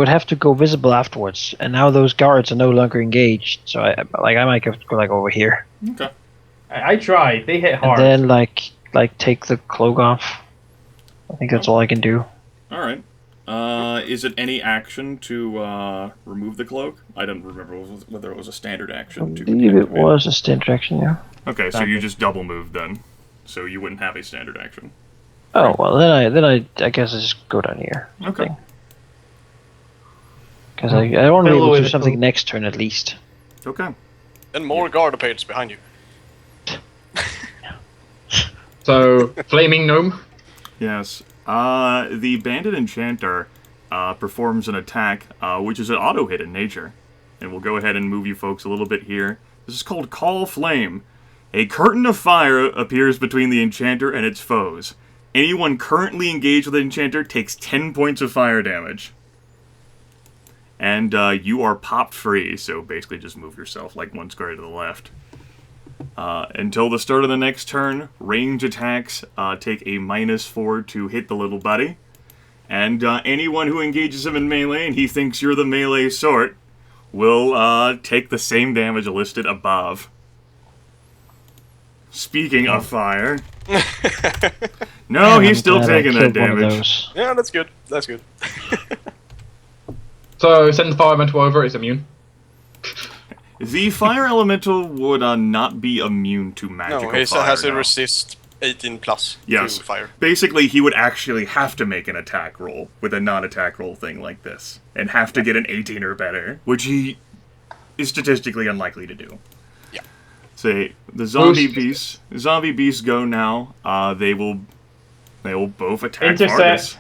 would have to go visible afterwards, and now those guards are no longer engaged. So I might have to go like over here. Okay. I tried. They hit hard. And then like take the cloak off. I think that's all I can do. All right. Is it any action to remove the cloak? I don't remember whether it was a standard action. I believe it was a standard action, yeah. Okay, so you just double moved then, so you wouldn't have a standard action. Oh well, then I guess I just go down here. Okay. Because I want to be able to do something next turn at least. Okay. And more guard pages behind you. So, Flaming Gnome? Yes. The Bandit Enchanter performs an attack, which is an auto hit in nature. And we'll go ahead and move you folks a little bit here. This is called Call Flame. A curtain of fire appears between the Enchanter and its foes. Anyone currently engaged with the Enchanter takes 10 points of fire damage. And you are popped free, so basically just move yourself like one square to the left. Until the start of the next turn, range attacks take a -4 to hit the little buddy. And anyone who engages him in melee and he thinks you're the melee sort will take the same damage listed above. Speaking of fire... No, he's still taking that damage. Yeah, that's good. That's good. So, send the fire elemental over, it's immune. The fire elemental would not be immune to magical fire. No, he has to resist 18 plus to fire. Basically, he would actually have to make an attack roll with a non-attack roll thing like this. And have to get an 18 or better, which he is statistically unlikely to do. Yeah. Say, the zombie beasts go now. They will both attack Fargus.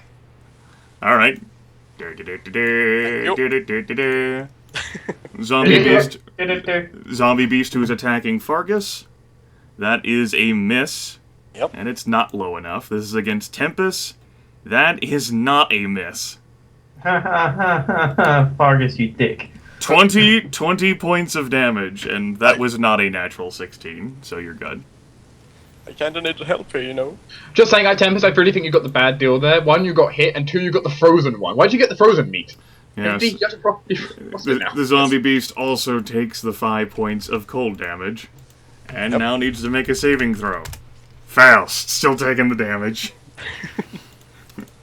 Alright. Zombie beast who's attacking Fargus. That is a miss. Yep. And it's not low enough. This is against Tempus. That is not a miss. Fargus, you dick. 20 points of damage, and that was not a natural 16, so you're good. I kinda need help here, you know. Just saying, Tempest, I really think you got the bad deal there. One, you got hit, and two, you got the frozen one. Why'd you get the frozen meat? Yes. The zombie beast also takes the 5 points of cold damage, and now needs to make a saving throw. Faust, still taking the damage.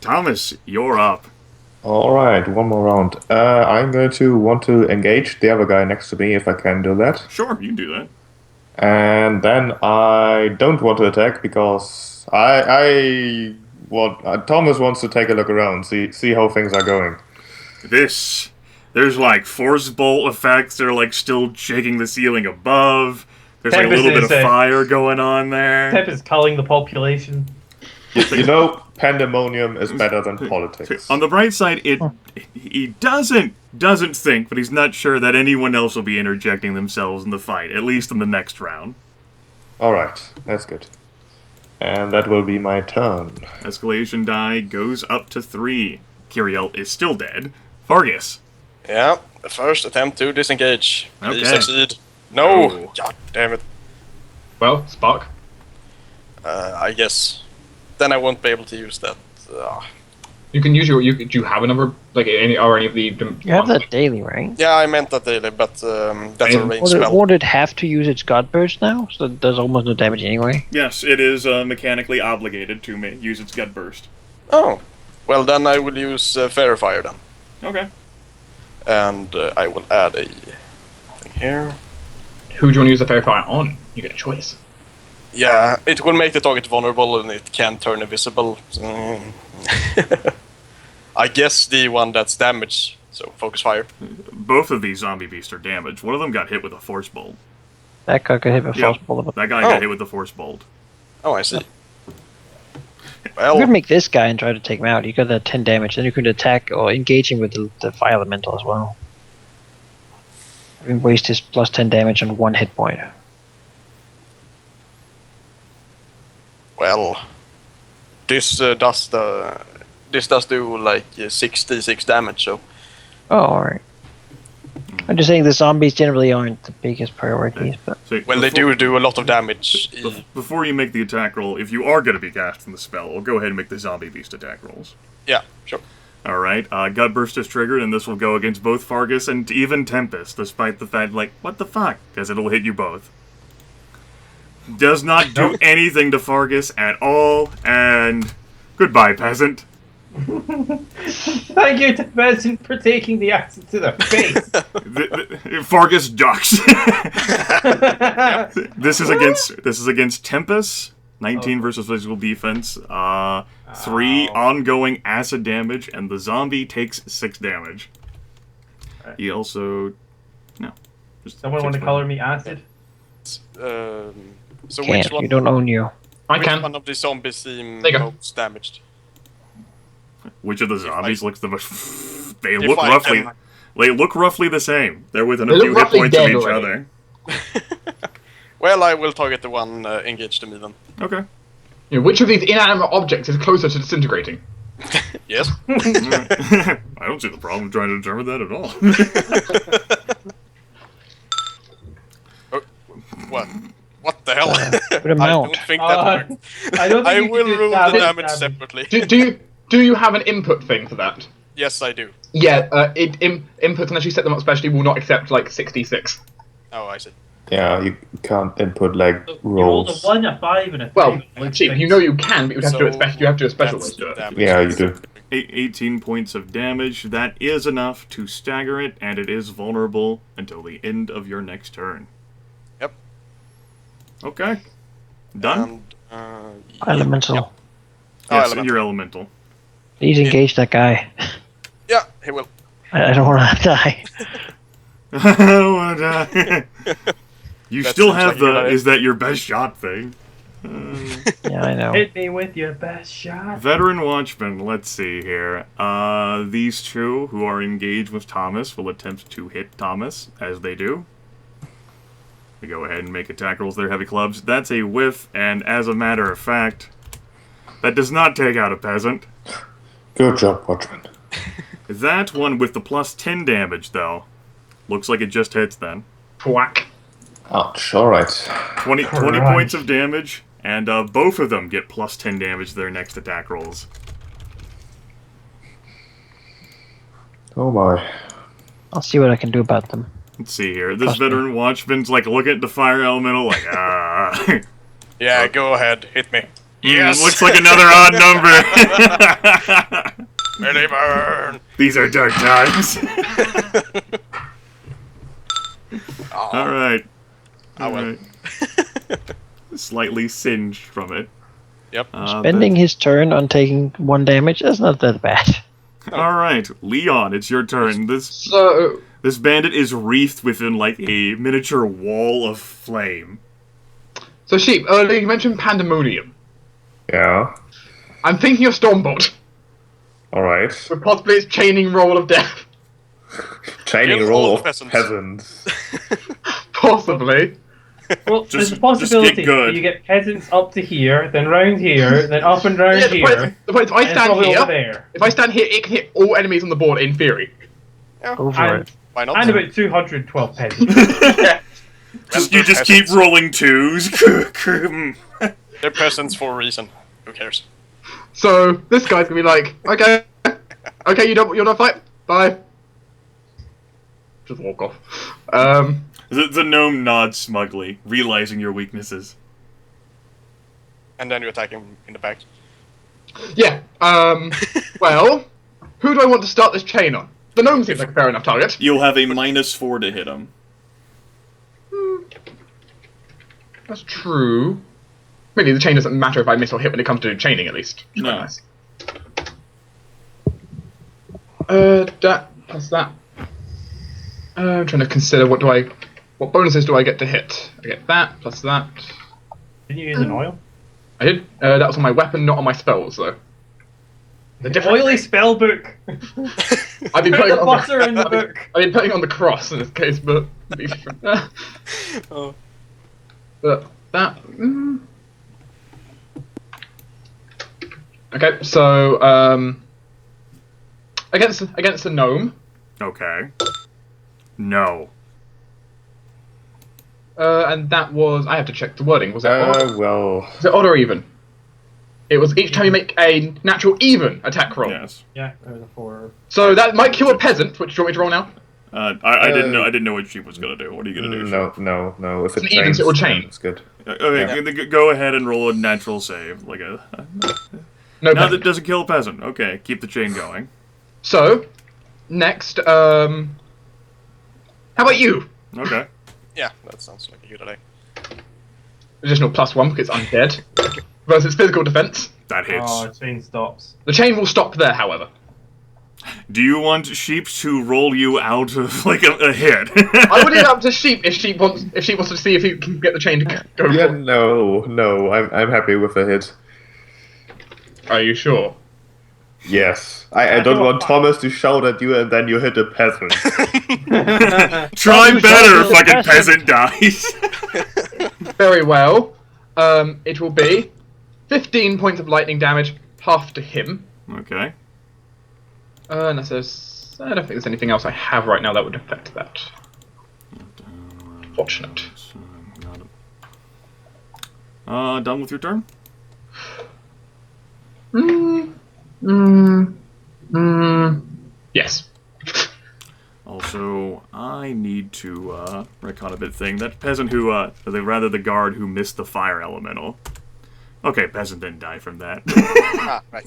Thomas, you're up. Alright, one more round. I'm going to want to engage the other guy next to me if I can do that. Sure, you can do that. And then I don't want to attack because Thomas wants to take a look around, see how things are going. There's like force bolt effects that are like still shaking the ceiling above. There's like a little bit of fire going on there. Tempest is culling the population. You know, pandemonium is better than politics. On the bright side, he doesn't think, but he's not sure that anyone else will be interjecting themselves in the fight, at least in the next round. Alright, that's good. And that will be my turn. Escalation die goes up to 3. Kiriel is still dead. Fargus. Yeah, the first attempt to disengage. Okay. Please succeed. No! God damn it. Well, Spark. I guess. Then I won't be able to use that. You can use do you have another, like, any of the... You have that daily, right? Yeah, I meant that daily, but that's a range spell. Won't it have to use its God Burst now? So it does almost no damage anyway? Yes, it is mechanically obligated to use its gut burst. Oh. Well, then I will use Fair Fire then. Okay. And I will add a thing here. Who do you want to use the Fair Fire on? You get a choice. Yeah, it will make the target vulnerable and it can turn invisible. I guess the one that's damaged, so focus fire. Both of these zombie beasts are damaged. One of them got hit with a force bolt. That guy got hit with a force bolt. That guy got hit with the force bolt. Oh, I see. Well, you could make this guy and try to take him out. You got that 10 damage, then you could attack or engage him with the fire elemental as well. And waste his plus 10 damage on 1 hit point. Well, this does do like 66 damage. So. Oh, alright. I'm just saying the zombies generally aren't the biggest priorities, but... So well, they do a lot of damage. Before you make the attack roll, if you are going to be casting the spell, we'll go ahead and make the zombie beast attack rolls. Yeah, sure. Alright, Gutburst is triggered, and this will go against both Fargus and even Tempus, despite the fact, like, what the fuck? Because it'll hit you both. Does not do anything to Fargus at all, and goodbye, peasant. Thank you to Peasant for taking the acid to the face. Fargus ducks. This is against Tempus. 19 versus physical defense. 3 ongoing acid damage, and the zombie takes 6 damage. He also Someone want to color me acid? So Can't. which one? You don't own you. I Which can. one of the zombies seem There you go. most damaged? Which of the zombies looks the most? They If look I roughly. can- They look roughly the same. They're within They a look few hit roughly points of dead each already. other. Well, I will target the one engaged to me then. Okay. You know, which of these inanimate objects is closer to disintegrating? Yes. I don't see the problem trying to determine that at all. Oh, what? What the hell? Put him I out. don't think that works. I don't think I you will can do rule the damage damage separately. Do you have an input thing for that? Yes, I do. Yeah, input unless you set them up specially will not accept like 66. Oh, I see. Yeah, you can't input like You rolled a rolls. 1, a 5, and a 3. Well, Like cheap. six. You know you can, but you have to do it So special. You have to do a special way that's to do it. damage. Yeah, you do. 18 points of damage. That is enough to stagger it, and it is vulnerable until the end of your next turn. Yep. Okay. Done? And, Elemental. Oh, Yes, elemental. you're elemental. Please engage that guy. Yeah, he will. I don't want to die. I don't want to die. You That still seems have like a good the idea. is that your best shot thing. Yeah, I know. Hit me with your best shot. Veteran Watchman, let's see here. These two who are engaged with Thomas will attempt to hit Thomas, as they do. They go ahead and make attack rolls with their heavy clubs. That's a whiff, and as a matter of fact, that does not take out a peasant. Good job, Watchman. That one with the plus 10 damage, though, looks like it just hits then. Whack. Ouch. Alright. 20 Crunch. points of damage, and both of them get plus 10 damage to their next attack rolls. Oh my. I'll see what I can do about them. Let's see here. This Trust me. veteran watchman's like looking at the fire elemental like, ah. Yeah, go ahead. Hit me. Yes! Looks like another odd number. Where they burn! These are dark times. Oh, Alright. I will. Alright. Slightly singed from it. Yep. Spending his turn on taking 1 damage, that's not that bad. Alright, Leon, it's your turn. So, This bandit is wreathed within like a miniature wall of flame. Sheep, earlier you mentioned Pandemonium. Yeah. I'm thinking of Stormbolt, Alright. with possibly its chaining roll of death. Training Kill roll all of peasants. peasants. Possibly. Well, there's a get possibility good. that you get peasants up to here, then round here, then up and round Yeah, here, the point is, if I and stand probably here, over there. if I stand here, it can hit all enemies on the board in theory. Go for And, it. Why not? and about 212 peasants. Yeah. You just keep peasants. rolling twos. They're peasants for a reason. Who cares? So this guy's gonna be like, okay, you're not fight. Bye. Just walk off. The gnome nods smugly, realizing your weaknesses. And then you attack him in the back. Yeah. Well, who do I want to start this chain on? The gnome seems like a fair enough target. You'll have a -4 to hit him. That's true. Really, the chain doesn't matter if I miss or hit when it comes to chaining, at least. Which is No. quite nice. That plus that. I'm trying to consider what bonuses do I get to hit? I get that plus that. Didn't you use an oil? I did. That was on my weapon, not on my spells, though. The difference. Oily spell book! I've been Put putting the on butter in the I've been- book! I've been putting on the cross in this case, but it'd be different. Oh. But that. Okay, so against the gnome, Okay. No. and that was I have to check the wording. Was it odd? Well, Was it odd or even? It was each time you make a natural even attack roll. Yes. Yeah, there was a 4. So that might kill a peasant. Which do you want me to roll now? I didn't know. I didn't know what Sheep was gonna do. What are you gonna do? Sheep? No. If it It's an even, so it will changes, then change. it's good. Okay, go ahead and roll a natural save, like a. No No, peasant. that doesn't kill a peasant. Okay, keep the chain going. So, next, how about you? Okay. Yeah, that sounds like a good idea. Additional +1 because it's undead. Versus physical defense. That hits. Oh, chain stops. The chain will stop there, however. Do you want Sheep to roll you out of like a hit? I would leave it up to Sheep if Sheep wants to see if he can get the chain to go. Yeah, for it. no. I'm happy with the hit. Are you sure? Yes. I don't want Thomas to shout at you and then you hit a peasant. Try you better, shot fucking the peasant dies. Very well. It will be 15 points of lightning damage, half to him. Okay. Unless there's, I don't think there's anything else I have right now that would affect that. Fortunate. Done with your turn? Yes. Also, I need to retcon a bit thing. That peasant who, rather the guard who missed the fire elemental. Okay, peasant didn't die from that. Ah, right.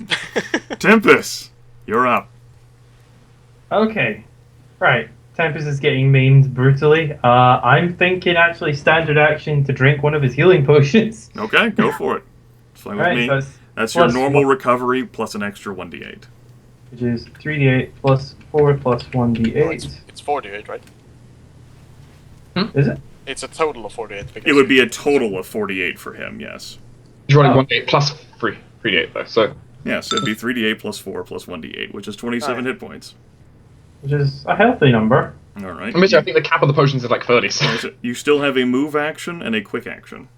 Tempus, you're up. Okay. Right. Tempus is getting maimed brutally. I'm thinking actually standard action to drink one of his healing potions. Okay, go for it. It's fine with Right, me. so That's your plus normal one- recovery plus an extra 1d8. which is 3d8 plus 4 plus 1d8. It's 48, right? Is it? It's a total of 48. Because It would be a total of 48 for him, yes. He's rolling Oh. 1d8 plus 3d8 though, so. Yes, it'd be 3d8 plus 4 plus 1d8, which is 27 hit points. Which is a healthy number. Alright. I think the cap of the potions is like 30, so. You still have a move action and a quick action.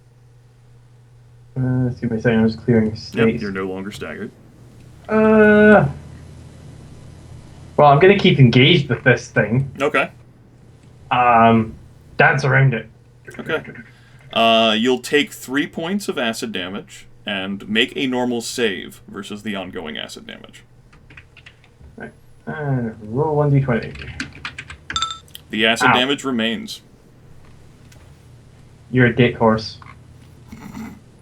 Let's see what I'm saying. I was clearing Yep, states. you're no longer staggered. Well, I'm gonna keep engaged with this thing. Okay. Dance around it. Okay. You'll take 3 points of acid damage and make a normal save versus the ongoing acid damage. Roll 1d20. The acid Ow. damage remains. You're a dick horse.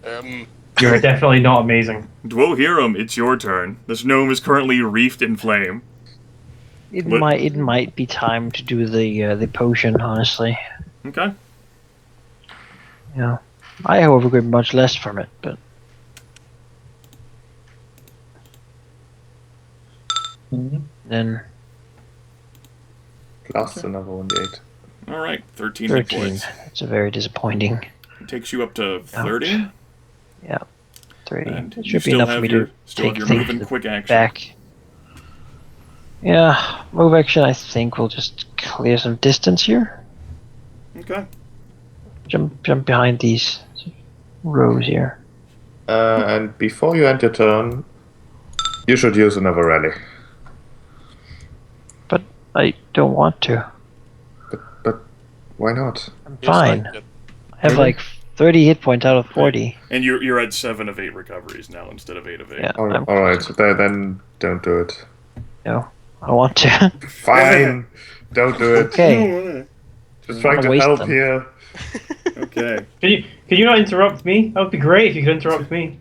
Um, You're definitely not amazing. Dwohurim, it's your turn. This gnome is currently reefed in flame. It What- might be time to do the potion. Honestly, Okay. yeah. I however get much less from it, but then Plus another 1d8. Alright, 13 hit 13. points. It's a very disappointing. It takes you up to 30. Yeah, 30. And It you should be still enough for have me your, to still have take your things move and to the quick action. back. Yeah, move action. I think we'll just clear some distance here. Okay. Jump behind these rows here. And before you end your turn, you should use another rally. But I don't want to. But why not? I'm it's fine. like, I have like 30 hit points out of 40. And you're at 7 of 8 recoveries now instead of 8 of 8. Yeah, I'm- Alright, then don't do it. No, I don't want to. Fine! Don't do it. Okay. Just trying to waste help them. here. Okay. Can you not interrupt me? That would be great if you could interrupt me.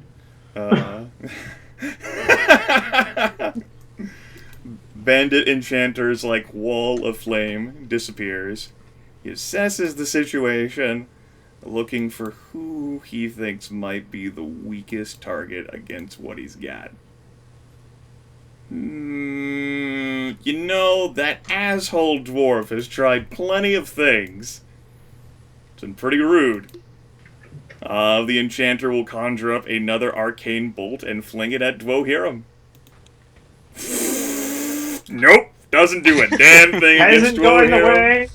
Bandit Enchanter's like wall of flame disappears. He assesses the situation, looking for who he thinks might be the weakest target against what he's got. You know, that asshole dwarf has tried plenty of things. It's been pretty rude. The enchanter will conjure up another arcane bolt and fling it at Dwohurim. Nope, doesn't do a damn thing against Hasn't going Dwohurim. away.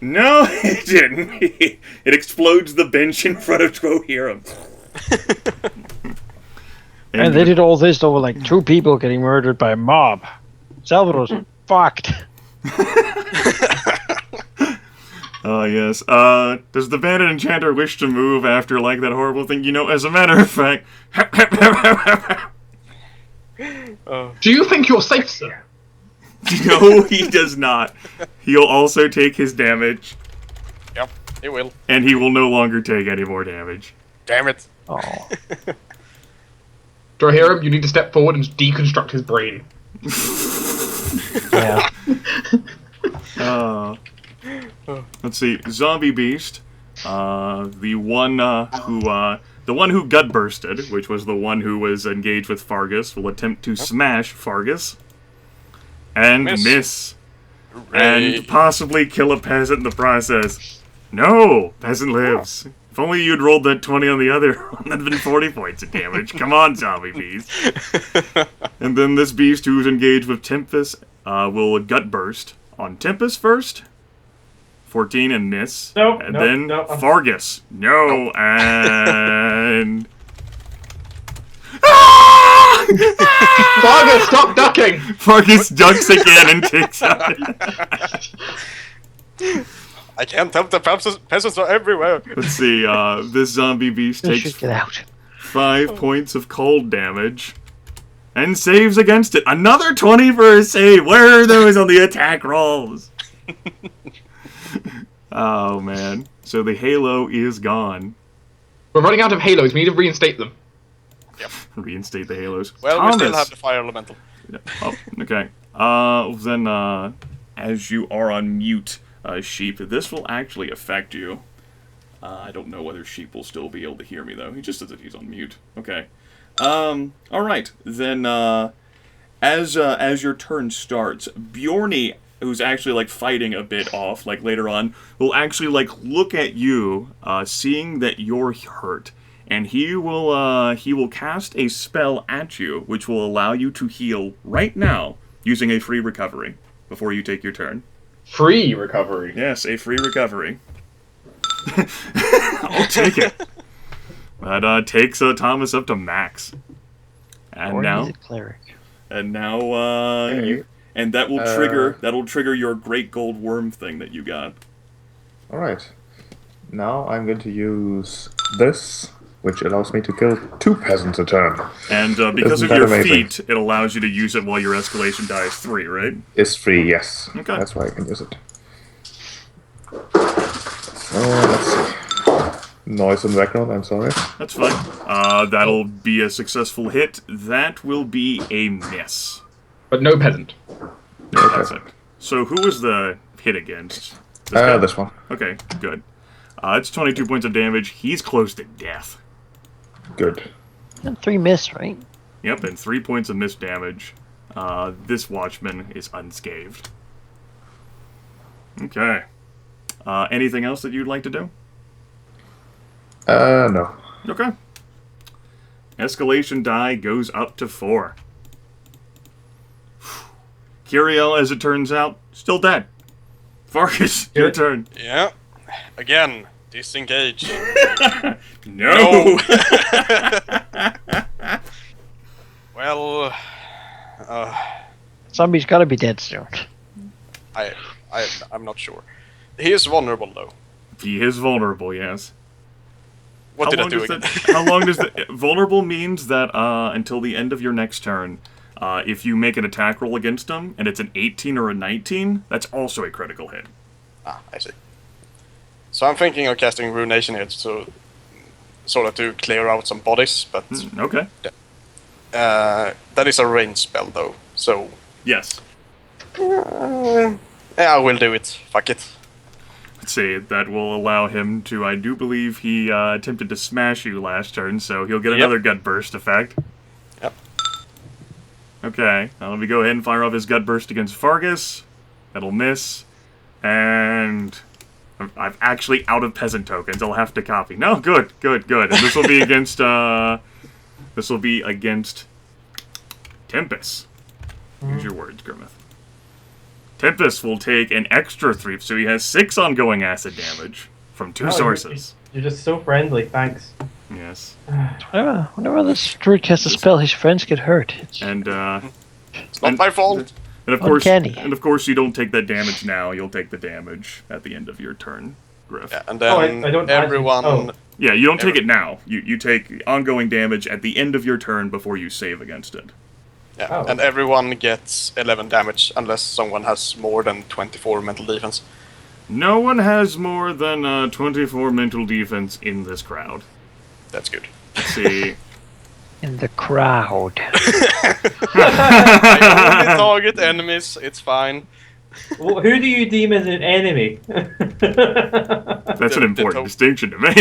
No, it didn't. It explodes the bench in front of Dwohurim. And they did all this over like 2 people getting murdered by a mob. Salvador's fucked. Oh, yes. Does the bandit enchanter wish to move after, like, that horrible thing? You know, as a matter of fact... Do you think you're safe, sir? No, he does not. He'll also take his damage, Yep, he will. and he will no longer take any more damage. Damn it. Oh. Do I hear him? You need to step forward and deconstruct his brain. Yeah. Let's see. Zombie Beast. The one who gut bursted, which was the one who was engaged with Fargus, will attempt to smash Fargus. And miss. Hooray. And possibly kill a peasant in the process. No! Peasant lives. If only you'd rolled that 20 on the other one, that'd been 40 points of damage. Come on, Zombie Beast. And then this beast who's engaged with Tempus will gut burst on Tempus first. 14 and miss. Nope, and nope, then nope. Fargus. No, and... Fargus, stop ducking! Fargus ducks again and takes out. I can't help the peasants are everywhere. Let's see, this zombie beast Let's takes just get out. 5 points of cold damage and saves against it. Another 20 for a save. Where are those on the attack rolls? Oh, man. So the halo is gone. We're running out of halos. We need to reinstate them. Reinstate the halos. Well, we still Thomas. have the fire elemental. Oh, okay. Then, as you are on mute, Sheep, this will actually affect you. I don't know whether Sheep will still be able to hear me, though. He just says that he's on mute. Okay. Alright. Then, as your turn starts, Bjorny, who's actually, like, fighting a bit off, like, later on, will actually, like, look at you, seeing that you're hurt. And he will cast a spell at you, which will allow you to heal right now, using a free recovery, before you take your turn. Free recovery. Yes, a free recovery. I'll take it. That takes Thomas up to max. And Or now, he's a cleric. and now, Okay. you, and that'll trigger your great gold worm thing that you got. Alright. Now I'm going to use this, which allows me to kill 2 peasants a turn. And because Isn't of your that amazing? feat, it allows you to use it while your escalation die is 3, right? It's free, yes. Okay. That's why I can use it. So, let's see. Noise in the background, I'm sorry. That's fine. That'll be a successful hit. That will be a miss. But no peasant. That's it. So who was the hit against? This guy? This one. Okay, good. It's 22 points of damage. He's close to death. Good. And 3 miss, right? Yep, and 3 points of missed damage. This watchman is unscathed. Okay. Anything else that you'd like to do? No. Okay. Escalation die goes up to 4. Kiriel, as it turns out, still dead. Fargus, your turn. Yeah. Again, disengage. No! Well, Zombie's gotta be dead soon. I'm not sure. He is vulnerable though. He is vulnerable, yes. What How did I long do does again? How long does the... Vulnerable means that until the end of your next turn, if you make an attack roll against him, and it's an 18 or a 19, that's also a critical hit. Ah, I see. So I'm thinking of casting Ruination here to sort of to clear out some bodies, but Okay. that is a range spell though. So Yes. yeah, I will do it. Fuck it. Let's see, that will allow him to... I do believe he attempted to smash you last turn, so he'll get another gut burst effect. Yep. Okay, now let me go ahead and fire off his gut burst against Fargus. That'll miss. And... I'm actually out of peasant tokens. I'll have to copy. No, good. And this will be against, this will be against Tempus. Use your words, Grimith. Tempus will take an extra 3, so he has 6 ongoing acid damage from 2 sources. You're just so friendly, thanks. Yes. Whenever this druid casts a spell, his friends get hurt. It's not my fault. And of course, Uncanny. you don't take that damage now. You'll take the damage at the end of your turn, Gryph. Yeah, and then I don't everyone. actually- Yeah, you don't take it now. You take ongoing damage at the end of your turn before you save against it. Yeah, Oh, and okay. everyone gets 11 damage unless someone has more than 24 mental defense. No one has more than 24 mental defense in this crowd. That's good. Let's see. In the crowd. I only target enemies. It's fine. Well, who do you deem as an enemy? That's an important top- distinction to me.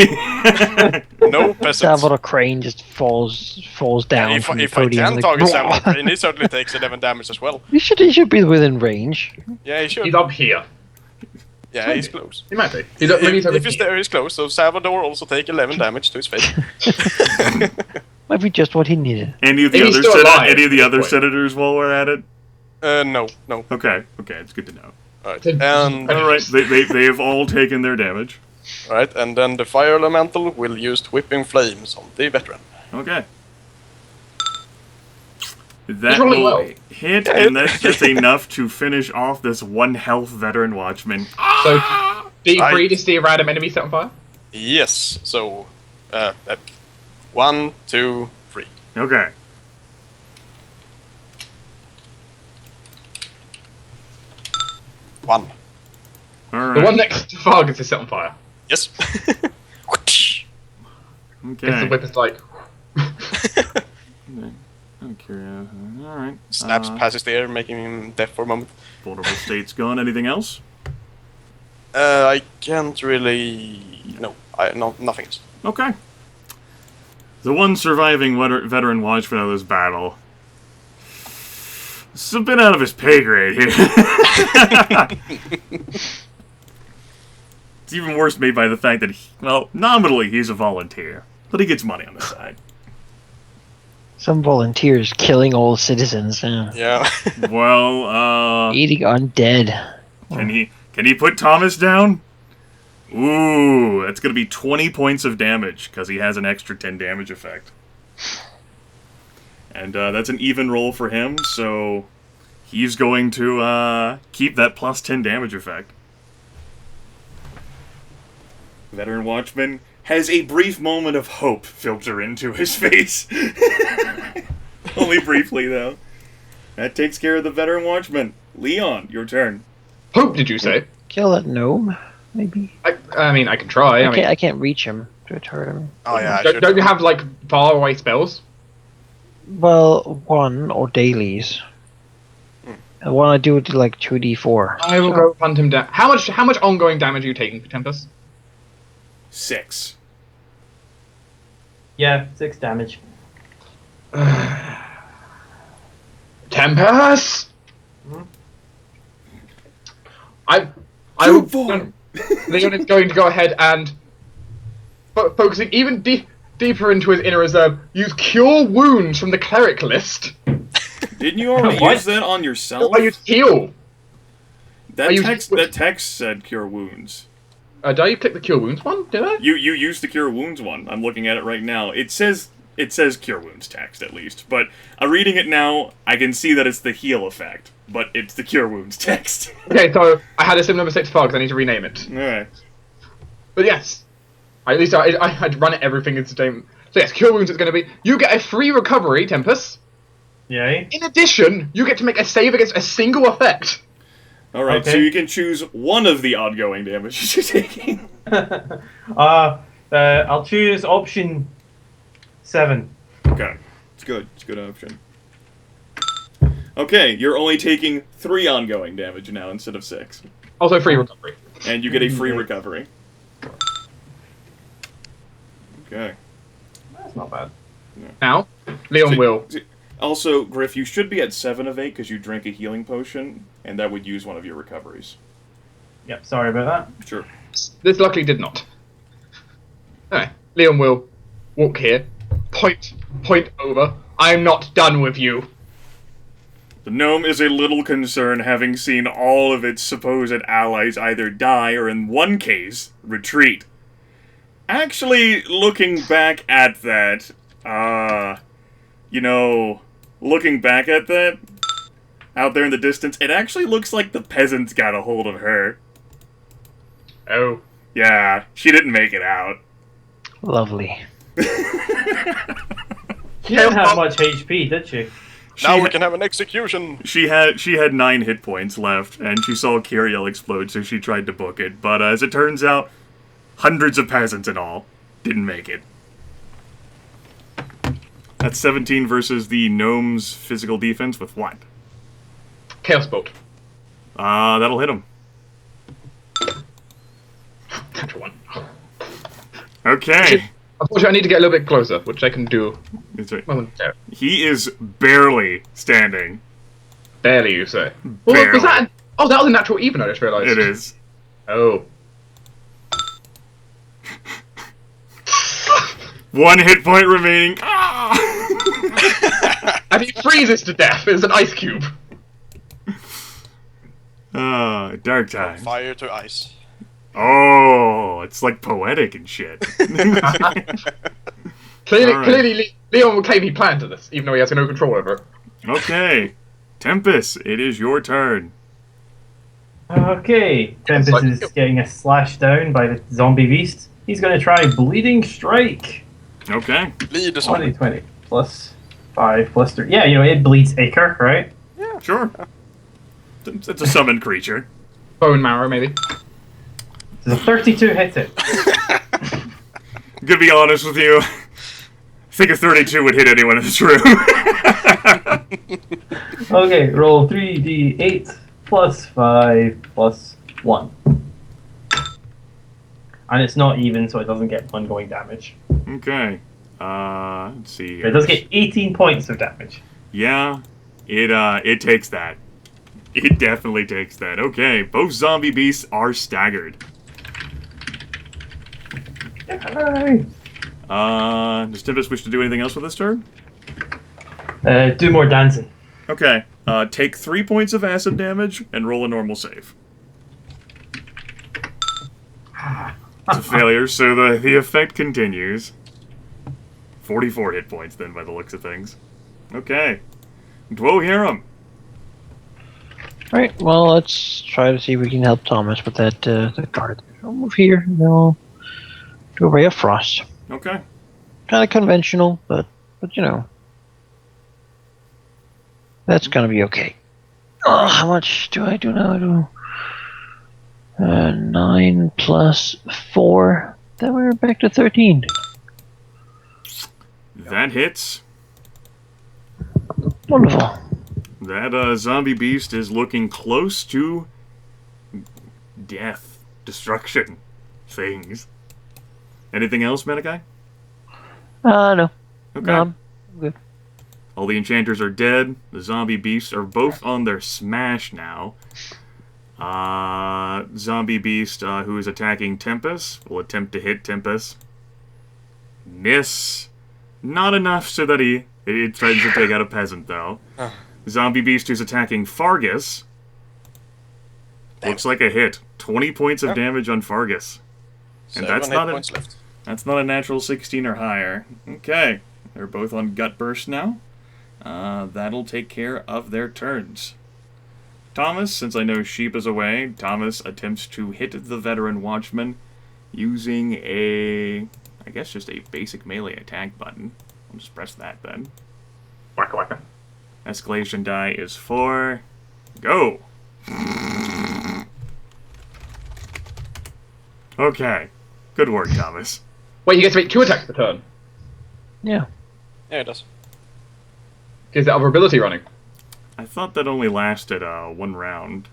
No peasants. Salvador Crane just falls down If, from the if I podium. can like, target Salvador Crane, he certainly takes 11 damage as well. he should be within range. Yeah, he should. He's up here. Yeah, he's close. He might be. He's up, maybe he's over If he's here. there, he's close. So Salvador also take 11 damage to his face. Might be just what he needed. Any of the And he's other still alive any of the at other this point. senators while we're at it? No. Okay, it's good to know. Alright, Then- and Alright, they have all taken their damage. right, and then the fire elemental will use whipping flames on the veteran. Okay. That rolling will well. hit, and that's enough to finish off this 1 health veteran watchman. So, be Right. free to see a random enemy set on fire. Yes. So, 1, 2, 3. Okay. One. Alright. The one next to Fargus is set on fire. Yes. Guess the Okay. whip is like. I'm curious. Alright. Snaps passes the air, making him deaf for a moment. Vulnerable state's gone. Anything else? I can't really. No, nothing else. Okay. The one surviving veteran watchman of this battle. It's a bit out of his pay grade here. It's even worse made by the fact that, nominally he's a volunteer, but he gets money on the side. Some volunteers killing all citizens. Yeah. Well, Eating undead. can he put Thomas down? Ooh, that's gonna be 20 points of damage because he has an extra 10 damage effect. And that's an even roll for him, so he's going to keep that plus 10 damage effect. Veteran Watchman has a brief moment of hope filter into his face. Only briefly, though. That takes care of the Veteran Watchman. Leon, your turn. Hope, did you say? Kill that gnome, maybe. I mean, I can try. I mean, I can't reach him to hurt him. Oh yeah. I don't, should. don't you have like far away spells? Well, one or dailies. And one I do with like 2d4. I will go hunt him down. How much ongoing damage are you taking, Tempus? 6. Yeah, 6 damage. Tempus. I True will. form. Leon is going to go ahead and focusing even deeper into his inner reserve. Use Cure Wounds from the cleric list. Didn't you already What? use that on yourself? I use heal. That I use- text said cure wounds. Did I click the Cure Wounds one? Did I? You used the cure wounds one. I'm looking at it right now. It says cure wounds text at least, but reading it now, I can see that it's the heal effect, but it's the cure wounds text. Okay, so I had a similar mistake to Fargus. I need to rename it. All right. But yes, at least I had run everything in the same. So yes, Cure Wounds is going to be. You get a free recovery, Tempus. Yay. In addition, you get to make a save against a single effect. All right. Okay. So you can choose one of the ongoing damages you're taking. I'll choose option 7. Okay. It's good. It's a good option. Okay, you're only taking 3 ongoing damage now instead of 6, Also, free recovery. and you get a free recovery. Okay. That's not bad. Now, Leon will. Also, Gryph, you should be at 7 of 8 because you drank a healing potion, and that would use one of your recoveries. Yep, sorry about that. Sure. This luckily did not. Alright, Leon will walk here. Point over. I'm not done with you. The gnome is a little concerned having seen all of its supposed allies either die or, in one case, retreat. Actually, looking back at that, out there in the distance. It actually looks like the peasants got a hold of her. Oh. Yeah, she didn't make it out. Lovely. She didn't have much HP, did she? Now we can have an execution. She had 9 hit points left, and she saw Kyriel explode, so she tried to book it. But as it turns out, hundreds of peasants in all didn't make it. That's 17 versus the gnome's physical defense with what? Chaos Bolt. That'll hit him. Natural one. Okay. Unfortunately, I need to get a little bit closer, which I can do That's right. momentarily. He is barely standing. Barely, you say. Well, Barely. was that? Oh, that was a natural even. I just realised. It is. Oh. 1 hit point remaining. Ah! And he freezes to death. It's an ice cube. Dark time. Fire to ice. Oh, it's like poetic and shit. Clearly, All right. clearly, Leon will claim he planned this, even though he has no control over it. Okay. Tempus, it is your turn. Okay, Tempus like- is getting a slash down by the zombie beast. He's going to try Bleeding Strike. Okay. Lead the zombie. 20 plus 5 plus 3. Yeah, you know, it bleeds Acre, right? Sure. It's a summoned creature. Bone marrow, maybe. So 32 hits it. To be honest with you, I think a 32 would hit anyone in this room. Okay, roll 3d8 plus 5 plus 1. And it's not even, so it doesn't get ongoing damage. Okay. Let's see here. It does get 18 points of damage. Yeah, it takes that. It definitely takes that. Okay, both zombie beasts are staggered. Yay! Does Tempus wish to do anything else with this turn? Do more dancing. Okay. Take 3 points of acid damage and roll a normal save. It's a failure, so the effect continues. 44 hit points then, by the looks of things. Okay. Dwohurim. Alright, well, let's try to see if we can help Thomas with that the card. I'll move here, and then I'll do a Ray of Frost. Okay. Kind of conventional, but you know. That's gonna be okay. Oh, how much do I do now? I do 9 plus 4. Then we're back to 13. That hits. Wonderful. That zombie beast is looking close to death, destruction, things. Anything else, Manaki? No. Okay. No, I'm good. All the enchanters are dead. The zombie beasts are both on their smash now. Zombie beast who is attacking Tempus will attempt to hit Tempus. Miss. Not enough so that he tries to take out a peasant, though. Zombie beast who's attacking Fargus. Looks like a hit. 20 points of damage on Fargus. And 7 hit points left. that's not a natural 16 or higher. Okay. They're both on Gut Burst now. That'll take care of their turns. Thomas, since I know Sheep is away, Thomas attempts to hit the veteran watchman using I guess just a basic melee attack button. I'll just press that then. Wacka wacka. Escalation die is 4. Go! Okay. Good work, Thomas. Wait, you get to make 2 attacks per turn. Yeah. Yeah, it does. Is that other ability running? I thought that only lasted 1 round.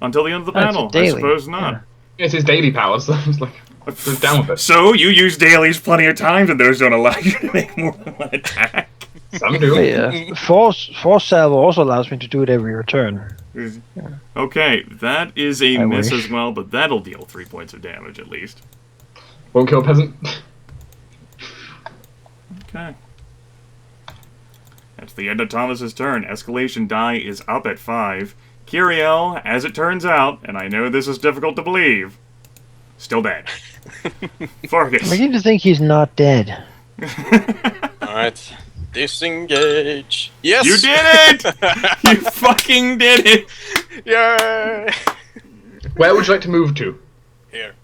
Until the end of the That's a battle. I daily, suppose not. It's his daily powers, so I was like, just down with it. So, you use dailies plenty of times and those don't allow you to make more than 1 attack. Some do. Yeah. Force salvo also allows me to do it every return. Okay, that is a I miss wish. as well, but that'll deal 3 points of damage at least. Won't kill a peasant. Okay. That's the end of Thomas's turn. Escalation die is up at 5. Kyriel, as it turns out, and I know this is difficult to believe, still dead. I Fargus. begin to think he's not dead. Alright. Disengage. Yes! You did it! You fucking did it! Yay! Where would you like to move to? Here.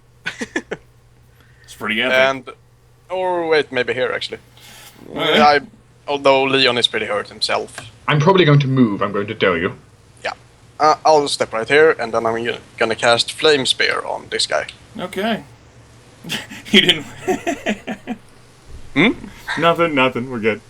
It's pretty epic. And... Or wait, maybe here actually. Alright. Although Leon is pretty hurt himself. I'm probably going to move, I'm going to tell you. Yeah. I'll step right here, and then I'm gonna cast Flame Spear on this guy. Okay. You didn't... Hmm? Nothing, we're good.